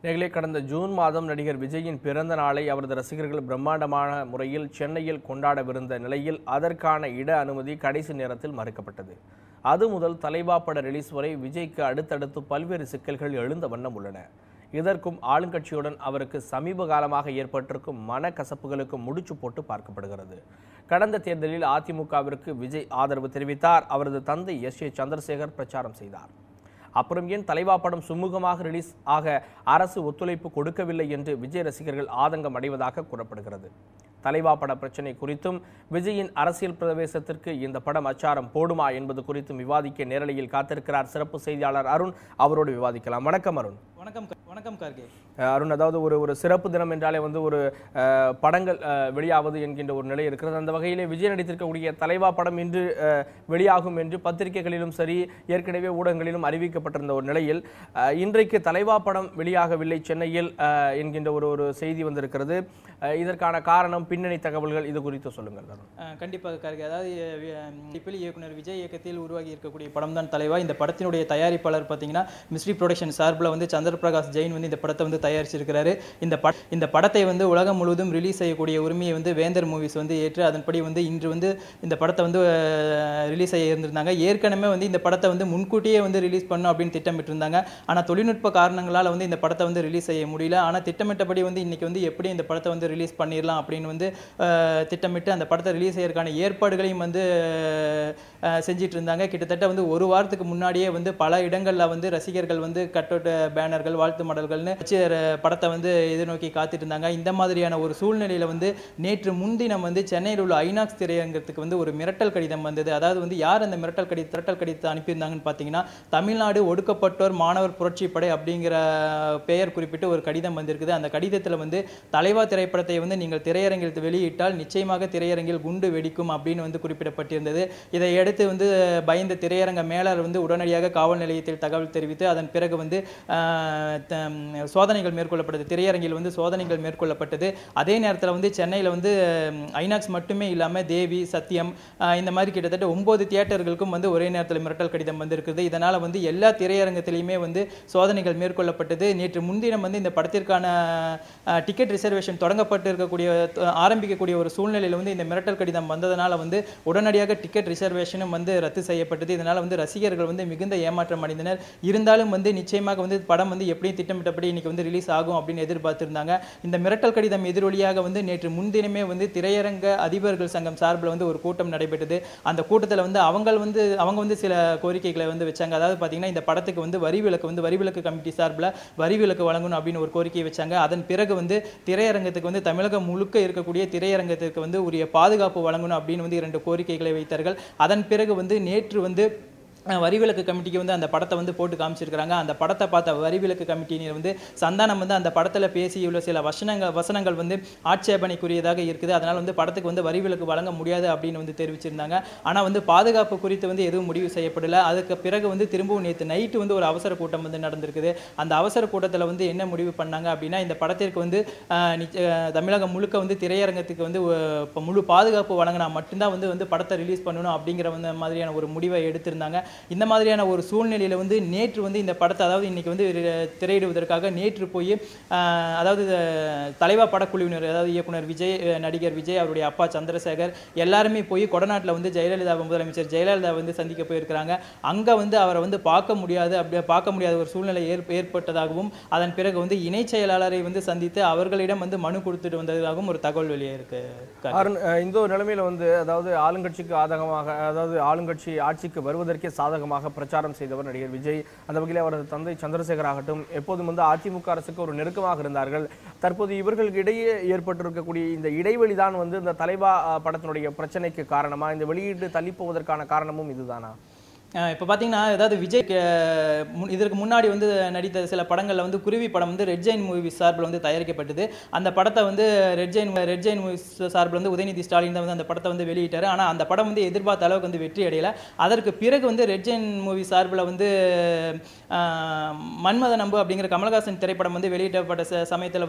நேர்களே, கடந்த ஜூன் மாதம் நடிகர் விஜயின் பிறந்த நாளை அவரது ரசிகர்கள் பிரம்மாண்டமான முறையில் சென்னையில் கொண்டாடவிருந்த நிலையில் அதற்கான இட அனுமதி கடைசி நேரத்தில் மறுக்கப்பட்டது. அது முதல் தலைவா பட ரிலீஸ் வரை விஜய்க்கு அடுத்தடுத்து பல்வேறு சிக்கல்கள் எழுந்த வண்ணம் உள்ளன. இதற்கும் ஆளுங்கட்சியுடன் அவருக்கு சமீப காலமாக ஏற்பட்டிருக்கும் மனக்கசப்புகளுக்கு முடிச்சு போட்டு பார்க்கப்படுகிறது. கடந்த தேர்தலில் அதிமுகவிற்கு விஜய் ஆதரவு தெரிவித்தார். அவரது தந்தை எஸ்.ஏ. சந்திரசேகர் பிரச்சாரம் செய்தார். அப்புறம் ஏன் தலைவா படம் சுமூகமாக ரிலீஸ் ஆக அரசு ஒத்துழைப்பு கொடுக்கவில்லை என்று விஜய் ரசிகர்கள் ஆதங்கம் அடைவதாக கூறப்படுகிறது. தலைவா பட பிரச்சனை குறித்தும் விஜயின் அரசியல் பிரவேசத்திற்கு இந்த படம் அச்சாரம் போடுமா என்பது குறித்தும் விவாதிக்க நேரலையில் காத்திருக்கிறார் சிறப்பு செய்தியாளர் அருண். அவரோடு விவாதிக்கலாம். வணக்கம் அருண். வணக்கம் கார்கே. அருண், அதாவது ஒரு சிறப்பு தினம் என்றாலே ஒரு படங்கள் வெளியாவது என்கின்ற ஒரு நிலை இருக்கிறது. அந்த வகையிலே விஜய் நடித்திருக்கக்கூடிய தலைவா படம் இன்று வெளியாகும் என்று பத்திரிகைகளிலும் சரி ஏற்கனவே ஊடகங்களிலும் அறிவிக்கப்பட்டிருந்த ஒரு நிலையில் இன்றைக்கு தலைவா படம் வெளியாகவில்லை சென்னையில் என்கின்ற ஒரு செய்தி வந்திருக்கிறது. இதற்கான காரணம், பின்னணி தகவல்கள் இது குறித்து சொல்லுங்கள். கண்டிப்பாக கார்கே. அதாவது இயக்குனர் விஜய் இயக்கத்தில் உருவாகி இருக்கக்கூடிய படம் தான் தலைவா. இந்த படத்தினுடைய தயாரிப்பாளர் பார்த்தீங்கன்னா மிஸ்ட்ரி ப்ரொடக்ஷன் சார்பில் சந்திரபிரகாஷ் ஜெயின் இந்த படத்தை தயாரிச்சிருக்கிறாரு. இந்த படத்தை உலகம் முழுவதும் ரிலீஸ் செய்யக்கூடிய உரிமையை வேந்தர் மூவிஸ் ஏற்று அதன்படி இன்று இந்த படத்தை ரிலீஸ் செய்ய இருந்திருந்தாங்க. ஏற்கனவே இந்த படத்தை முன்கூட்டியே ரிலீஸ் பண்ணும் அப்படின்னு திட்டமிட்டு இருந்தாங்க. ஆனால் தொழில்நுட்ப காரணங்களால் இந்த படத்தை ரிலீஸ் செய்ய முடியல. ஆனால் திட்டமிட்டபடி இன்னைக்கு எப்படி இந்த படத்தை ரிலீஸ் பண்ணிடலாம் அப்படின்னு திட்டமிட்டு அந்த படத்தை ரிலீஸ் செய்யறதுக்கான ஏற்பாடுகளையும் செஞ்சிட்டு இருந்தாங்க. கிட்டத்தட்ட ஒரு வாரத்துக்கு முன்னாடியே பல இடங்கள்ல ரசிகர்கள் கட்டோட்ட பேனர்கள், வாழ்த்து மடல்கள்னு படத்தை எதிர்நோக்கி காத்துட்டு இருந்தாங்க. இந்த மாதிரியான ஒரு சூழ்நிலையில நேற்று முன்தினம் சென்னையில் உள்ள ஐநாக்ஸ் திரையரங்கத்துக்கு ஒரு மிரட்டல் கடிதம் வந்தது. அதாவது யார் அந்த மிரட்டல் கடிதத்தை அனுப்பியிருந்தாங்கன்னு பார்த்தீங்கன்னா, தமிழ்நாடு ஒடுக்கப்பட்டோர் மாணவர் புரட்சி படை அப்படிங்கிற பெயர் குறிப்பிட்டு ஒரு கடிதம் வந்திருக்குது. அந்த கடிதத்தில் தலைவா திரைப்படத்தை நீங்கள் திரையரங்கில் வெளியிட்டால் நிச்சயமாக திரையரங்கில் குண்டு வெடிக்கும் அப்படின்னு குறிப்பிடப்பட்டிருந்தது. இதையடுத்து பயந்த திரையரங்க மேலாளர் உடனடியாக காவல் நிலையத்தில் தகவல் தெரிவித்து அதன் பிறகு சோதனைகள் மேற்கொள்ளப்பட்டது. திரையரங்கில் சோதனைகள் மேற்கொள்ளப்பட்டது. அதே நேரத்தில் சென்னையில் ஐநாக்ஸ் மட்டுமே இல்லாமல் தேவி, சத்தியம் இந்த மாதிரி கிட்டத்தட்ட 9 தியேட்டர்களுக்கும் ஒரே நேரத்தில் மிரட்டல் கடிதம் வந்திருக்குது. இதனால் எல்லா திரையரங்கத்திலையுமே சோதனைகள் மேற்கொள்ளப்பட்டது. நேற்று முன்தினம் இந்த படத்திற்கான டிக்கெட் ரிசர்வேஷன் ஆரம்பிக்கக்கூடிய ஒரு சூழ்நிலையில் இந்த மிரட்டல் கடிதம் வந்ததனால உடனடியாக டிக்கெட் ரிசர்வேஷனும் ரத்து செய்யப்பட்டது. இதனால் ரசிகர்கள் மிகுந்த ஏமாற்றம் அடைந்தனர். இருந்தாலும் நிச்சயமாக படம் எப்படியும் திட்டமிட்டபடி இன்னைக்கு ரிலீஸ் ஆகும் அப்படின்னு எதிர்பார்த்திருந்தாங்க. இந்த மிரட்டல் கடிதம் எதிரொலியாக நேற்று முன்தினமே திரையரங்க அதிபர்கள் சங்கம் சார்பில் ஒரு கூட்டம் நடைபெற்றது. அந்த கூட்டத்தில் அவங்க சில கோரிக்கைகளை வச்சாங்க. அதாவது பார்த்தீங்கன்னா, இந்த படத்துக்கு வரிவிலக்கு கமிட்டி சார்பில் வரிவிலக்கு வழங்கணும் அப்படின்னு ஒரு கோரிக்கையை வச்சாங்க. அதன் பிறகு திரையரங்கத்துக்கு தமிழகம் முழுக்க இருக்கக்கூடிய திரையரங்கத்திற்கு உரிய பாதுகாப்பு வழங்கணும் அப்படின்னு 2 கோரிக்கைகளை வைத்தார்கள். அதன் பிறகு நேற்று வரிவிலக்கு கமிட்டிக்கு அந்த படத்தை போட்டு காமிச்சிருக்கிறாங்க. அந்த படத்தை பார்த்த வரிவிலக்கு கமிட்டியினர் சந்தானம் அந்த படத்தில் பேசியுள்ள சில வசனங்கள் ஆட்சேபனைக்குரியதாக இருக்குது. அதனால் படத்துக்கு வரிவிலக்கு வழங்க முடியாது அப்படின்னு தெரிவிச்சிருந்தாங்க. ஆனால் பாதுகாப்பு குறித்து எதுவும் முடிவு செய்யப்படலை. அதுக்கு பிறகு திரும்பவும் நேற்று நைட்டு ஒரு அவசர கூட்டம் நடந்திருக்குது. அந்த அவசர கூட்டத்தில் என்ன முடிவு பண்ணாங்க அப்படின்னா, இந்த படத்திற்கு தமிழகம் முழுக்க திரையரங்கத்துக்கு முழு பாதுகாப்பு வழங்கினா மட்டும்தான் படத்தை ரிலீஸ் பண்ணணும் அப்படிங்கிற மாதிரியான ஒரு முடிவை எடுத்திருந்தாங்க. இந்த மாதிரியான ஒரு சூழ்நிலையில நேற்று இந்த படத்தை, அதாவது இன்னைக்கு திரையிடுவதற்காக நேற்று போய் அதாவது தலைவா படக்குழுவினர், அதாவது இயக்குனர் விஜய், நடிகர் விஜய், அவருடைய அப்பா சந்திரசேகர் எல்லாருமே போய் கொடநாட்டில் ஜெயலலிதா, முதலமைச்சர் ஜெயலலிதா சந்திக்க போயிருக்கிறாங்க. அங்கே அவரை பார்க்க முடியாத ஒரு சூழ்நிலை ஏற்பட்டதாகவும் அதன் பிறகு இணை செயலாளரை சந்தித்து அவர்களிடம் மனு கொடுத்துட்டு வந்ததாகவும் ஒரு தகவல் வெளியே இருக்கு. இந்த ஒரு நிலைமையில அதாவது ஆளுங்கட்சிக்கு ஆதகமாக, அதாவது ஆளுங்கட்சி ஆட்சிக்கு வருவதற்கே சாதகமாக பிரச்சாரம் செய்தவர் நடிகர் விஜய். அந்த வகையில் அவரது தந்தை சந்திரசேகர் ஆகட்டும் எப்போதும் அதிமுக அரசுக்கு ஒரு நெருக்கமாக இருந்தார்கள். தற்போது இவர்களுக்கு இடையே ஏற்பட்டிருக்கக்கூடிய இந்த இடைவெளி தான் இந்த தலைவா படத்தினுடைய பிரச்சனைக்கு காரணமா? இந்த வெளியீட்டு தள்ளிப்போவதற்கான காரணமும் இதுதானா? இப்போ பார்த்தீங்கன்னா, அதாவது விஜய் இதற்கு முன்னாடி நடித்த சில படங்களில் குருவி படம் ரெட் ஜெயின் மூவிஸ் சார்பில் தயாரிக்கப்பட்டது. அந்த படத்தை ரெட் ஜெயின் மூவிஸ் சார்பில் உதயநிதி ஸ்டாலின் தான் அந்த படத்தை வெளியிட்டார். ஆனால் அந்த படம் எதிர்பார்த்த அளவுக்கு வெற்றி அடையலை. அதற்கு பிறகு ரெட் ஜெயின் மூவிஸ் சார்பில் மன்மத நம்பு அப்படிங்கிற கமல்ஹாசன் திரைப்படம் வெளியிடப்பட்ட சமயத்தில்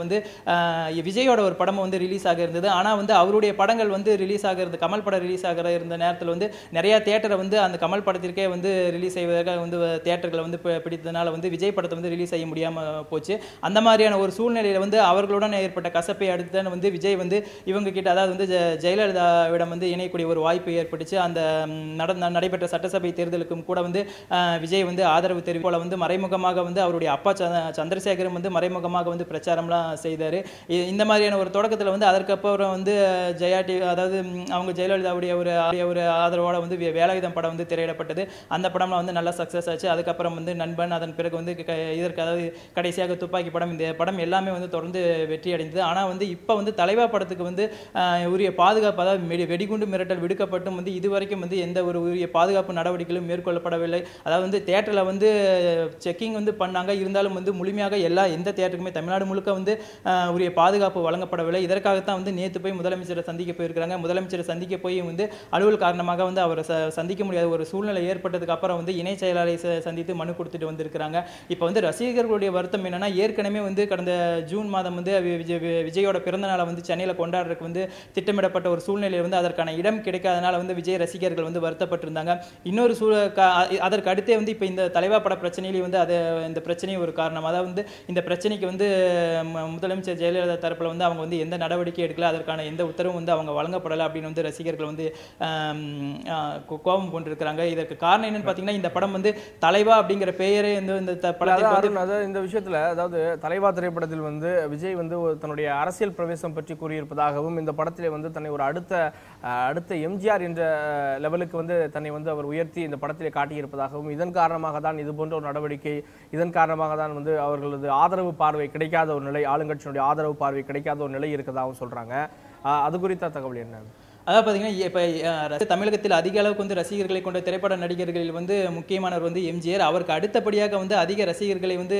விஜயோட ஒரு படம் ரிலீஸ் ஆக இருந்தது. ஆனால் அவருடைய படங்கள் ரிலீஸ் ஆகிறது, கமல் படம் ரிலீஸ் ஆகிற இருந்த நேரத்தில் நிறைய தியேட்டரை அந்த கமல் படத்திற்கே வந்து ரிலீஸ் செய்வதற்காக வந்து தியேட்டர்களை வந்து பிடித்ததுனால வந்து விஜய் படத்தை வந்து ரிலீஸ் செய்ய முடியாமல் போச்சு. அந்த மாதிரியான ஒரு சூழ்நிலையில் வந்து அவர்களுடன் ஏற்பட்ட கசப்பை அடுத்து தான் வந்து விஜய் வந்து இவங்க கிட்ட, அதாவது வந்து ஜெயலலிதாவிடம் வந்து இணையக்கூடிய ஒரு வாய்ப்பு ஏற்பட்டுச்சு. அந்த நடைபெற்ற சட்டசபை தேர்தலுக்கும் கூட வந்து விஜய் வந்து ஆதரவு தெரிவிப்போல வந்து மறைமுகமாக வந்து அவருடைய அப்பா சந்திரசேகரும் வந்து மறைமுகமாக வந்து பிரச்சாரம்லாம் செய்தார். இந்த மாதிரியான ஒரு தொடக்கத்தில் வந்து அதற்கப்புறம் வந்து ஜெயா டிவி, அதாவது அவங்க ஜெயலலிதாவுடைய ஒரு ஆதரவோட வந்து வேலாயுதம் படம் வந்து திரையிடப்பட்டது. அந்த படம்லாம் வந்து நல்லா சக்ஸஸ் ஆச்சு. அதுக்கப்புறம் வந்து நண்பன், அதன் பிறகு வந்து இதற்கு, அதாவது கடைசியாக துப்பாக்கி படம், இந்த படம் எல்லாமே வந்து தொடர்ந்து வெற்றி அடைந்தது. ஆனால் வந்து இப்போ வந்து தலைவா படத்துக்கு வந்து உரிய பாதுகாப்பு, அதாவது வெடிகுண்டு மிரட்டல் விடுக்கப்பட்டும் வந்து இதுவரைக்கும் வந்து எந்த ஒரு உரிய பாதுகாப்பு நடவடிக்கைகளும் மேற்கொள்ளப்படவில்லை. அதாவது வந்து தியேட்டரில் வந்து செக்கிங் வந்து பண்ணாங்க, இருந்தாலும் வந்து முழுமையாக எந்த தியேட்டருக்குமே தமிழ்நாடு முழுக்க வந்து உரிய பாதுகாப்பு வழங்கப்படவில்லை. இதற்காகத்தான் வந்து நேற்று போய் முதலமைச்சரை சந்திக்க போயிருக்கிறாங்க. முதலமைச்சரை சந்திக்க போய் வந்து அலுவல் காரணமாக வந்து அவரை சந்திக்க முடியாத ஒரு சூழ்நிலை ஏற்பட்டதுக்கு அப்புறம் வந்து இணை செயலாளரை சந்தித்து மனு கொடுத்துட்டு வந்திருக்கிறாங்க. இப்போ வந்து ரசிகர்களுடைய வருத்தம் என்னன்னா, ஏற்கனவே வந்து கடந்த ஜூன் மாதம் வந்து விஜயோட பிறந்த நாளை வந்து சென்னையில் கொண்டாடுறதுக்கு வந்து திட்டமிடப்பட்ட ஒரு சூழ்நிலை வந்து அதற்கான இடம் கிடைக்காதனால வந்து விஜய் ரசிகர்கள் வந்து வருத்தப்பட்டிருந்தாங்க. இன்னொரு அதற்கு அடுத்தே வந்து இப்போ இந்த தலைவா பட பிரச்சனையிலேயே வந்து இந்த பிரச்சனையும் ஒரு காரணம். அதாவது வந்து இந்த பிரச்சனைக்கு வந்து முதலமைச்சர் ஜெயலலிதா தரப்பில் வந்து அவங்க வந்து எந்த நடவடிக்கை எடுக்கல, அதற்கான எந்த உத்தரவும் வந்து அவங்க வழங்கப்படலை அப்படின்னு வந்து ரசிகர்கள் வந்து கோபம் கொண்டிருக்கிறாங்க. இதற்கு காரணம் என்னன்னு பார்த்தீங்கன்னா, இந்த படம் வந்து தலைவா அப்படிங்கிற பெயரே வந்து இந்த படத்தை இந்த விஷயத்தில், அதாவது தலைவா திரைப்படத்தில் வந்து விஜய் வந்து தன்னுடைய அரசியல் பிரவேசம் பற்றி கூறியிருப்பதாகவும், இந்த படத்திலே வந்து தன்னை ஒரு அடுத்த எம்ஜிஆர் என்ற லெவலுக்கு வந்து தன்னை வந்து அவர் உயர்த்தி இந்த படத்திலே காட்டியிருப்பதாகவும், இதன் காரணமாக தான் இது போன்ற ஒரு நடவடிக்கை, இதன் காரணமாக தான் வந்து அவர்களது ஆதரவு பார்வை கிடைக்காத ஒரு நிலை, ஆளுங்கட்சியினுடைய ஆதரவு பார்வை கிடைக்காத ஒரு நிலை இருக்கதாகவும் சொல்றாங்க. அது குறித்த தகவல் என்ன? அதாவது பார்த்தீங்கன்னா, இப்போ தமிழகத்தில் அதிக அளவுக்கு வந்து ரசிகர்களை கொண்ட திரைப்பட நடிகர்களில் வந்து முக்கியமானவர் வந்து எம்ஜிஆர். அவருக்கு அடுத்தபடியாக வந்து அதிக ரசிகர்களை வந்து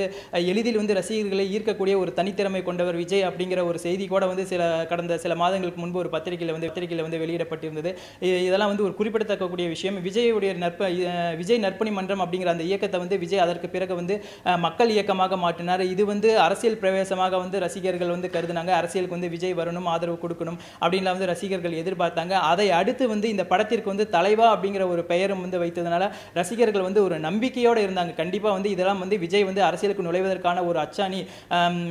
எளிதில் வந்து ரசிகர்களை ஈர்க்கக்கூடிய ஒரு தனித்திறமை கொண்டவர் விஜய் அப்படிங்கிற ஒரு செய்தி கூட வந்து கடந்த சில மாதங்களுக்கு முன்பு ஒரு பத்திரிகையில் வந்து வெளியிடப்பட்டிருந்தது. இதெல்லாம் வந்து ஒரு குறிப்பிடத்தக்கக்கூடிய விஷயம். விஜய் நற்பணி மன்றம் அப்படிங்கிற அந்த இயக்கத்தை வந்து விஜய் அதற்கு பிறகு வந்து மக்கள் இயக்கமாக மாற்றினார். இது வந்து அரசியல் பிரவேசமாக வந்து ரசிகர்கள் வந்து கருதினாங்க. அரசியலுக்கு வந்து விஜய் வரணும், ஆதரவு கொடுக்கணும் அப்படின்லாம் வந்து ரசிகர்கள் எதிர்பார்த்தாங்க. அதை அடுத்து வந்து இந்த படத்திற்கு வந்து தலைவா அப்படிங்கிற ஒரு பெயரும் வந்து வைத்ததனால ரசிகர்கள் வந்து ஒரு நம்பிக்கையோடு இருந்தாங்க. கண்டிப்பா வந்து இதெல்லாம் வந்து விஜய் வந்து அரசியலுக்கு நுழைவதற்கான ஒரு அச்சாணி,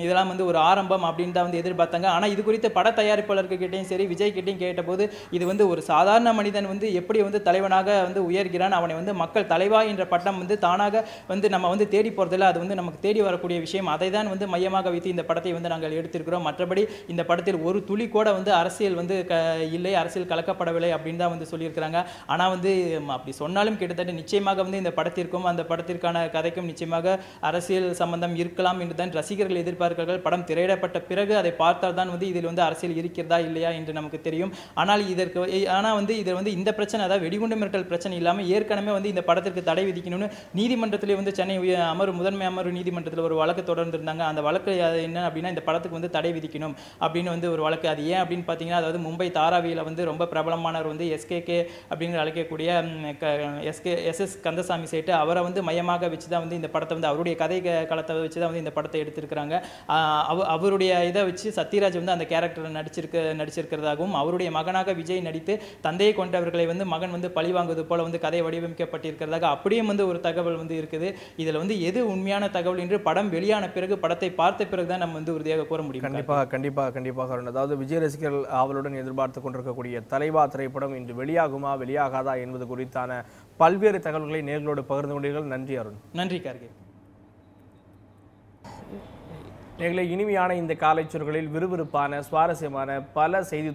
இதெல்லாம் வந்து ஒரு ஆரம்பம் அப்படின்னு தான் வந்து எதிர்பார்த்தாங்க. ஆனா இது குறித்து பட தயாரிப்பாளர்கள் கிட்டையும் சரி, விஜய் கிட்டையும் கேட்டபோது, இது வந்து ஒரு சாதாரண மனிதன் வந்து எப்படி வந்து தலைவனாக வந்து உயர்கிறான், அவனை வந்து மக்கள் தலைவா என்ற பட்டம் வந்து தானாக வந்து நம்ம வந்து தேடி போறதில்லை, அது வந்து நமக்கு தேடி வரக்கூடிய விஷயம். அதை தான் வந்து மையமாக வைத்து இந்த படத்தை வந்து நாங்கள் எடுத்திருக்கிறோம். மற்றபடி இந்த படத்தில் ஒரு துளி கூட வந்து அரசியல் வந்து இல்லை, அரசியல் கலக்கப்படவில்லை அப்படின்னு தான் வந்து சொல்லியிருக்கிறாங்க. ஆனால் வந்து அப்படி சொன்னாலும் கிட்டத்தட்ட நிச்சயமாக வந்து இந்த படத்திற்கும் அந்த படத்திற்கான கதைக்கும் நிச்சயமாக அரசியல் சம்பந்தம் இருக்கலாம் என்று தான் ரசிகர்கள் எதிர்பார்க்கிறார்கள். படம் திரையிடப்பட்ட பிறகு அதை பார்த்தால் தான் வந்து இதில் வந்து அரசியல் இருக்கிறதா இல்லையா என்று நமக்கு தெரியும். ஆனால் இதில் வந்து இந்த பிரச்சனை, அதாவது வெடிகுண்டு மிரட்டல் பிரச்சனை இல்லாமல் ஏற்கனவே வந்து இந்த படத்திற்கு தடை விதிக்கணும்னு நீதிமன்றத்திலே வந்து சென்னை முதன்மை அமர்வு நீதிமன்றத்தில் ஒரு வழக்கு தொடர்ந்திருந்தாங்க. அந்த வழக்கு என்ன அப்படின்னா, இந்த படத்துக்கு வந்து தடை விதிக்கணும் அப்படின்னு வந்து ஒரு வழக்கு. அது ஏன் அப்படின்னு பார்த்தீங்கன்னா, அதாவது மும்பை தாராவியில் வந்து ரொம்ப பிரபலமானவர் வந்து எஸ்கேகே அப்படின்னு அழைக்கக்கூடிய SS கந்தசாமி சேட்டு, அவரை வந்து மையமாக வச்சு தான் வந்து இந்த படத்தை வந்து அவருடைய கதை களத்தை வச்சு தான் வந்து இந்த படத்தை எடுத்திருக்கிறாங்க. அவருடைய இதை வச்சு சத்யராஜ் வந்து அந்த கேரக்டர் நடிச்சிருக்கிறதாகவும், அவருடைய மகனாக விஜய் நடித்து தந்தையை கொண்டவர்களை வந்து மகன் வந்து பழிவாங்குவது போல வந்து கதை வடிவமைக்கப்பட்டிருக்கிறதாக அப்படியும் வந்து ஒரு தகவல் வந்து இருக்குது. இதில் வந்து எது உண்மையான தகவல் என்று படம் வெளியான பிறகு, படத்தை பார்த்த பிறகு தான் நம்ம வந்து உறுதியாக கூற முடியும். கண்டிப்பாக. அதாவது விஜய் ரசிகர்கள் அவளுடன் எதிர்பார்த்து கொண்டிருக்கக்கூடிய தலைவா திரைப்படம் இன்று வெளியாகுமா வெளியாகாதா என்பது குறித்தான பல்வேறு தகவல்களை நேர்களோடு பகிர்ந்து கொண்டீர்கள். நன்றி அருண். நன்றி கார்கே. நேர்களை, இனிமையான இந்த காலைச்சொற்களில் விறுவிறுப்பான சுவாரஸ்யமான பல செய்தி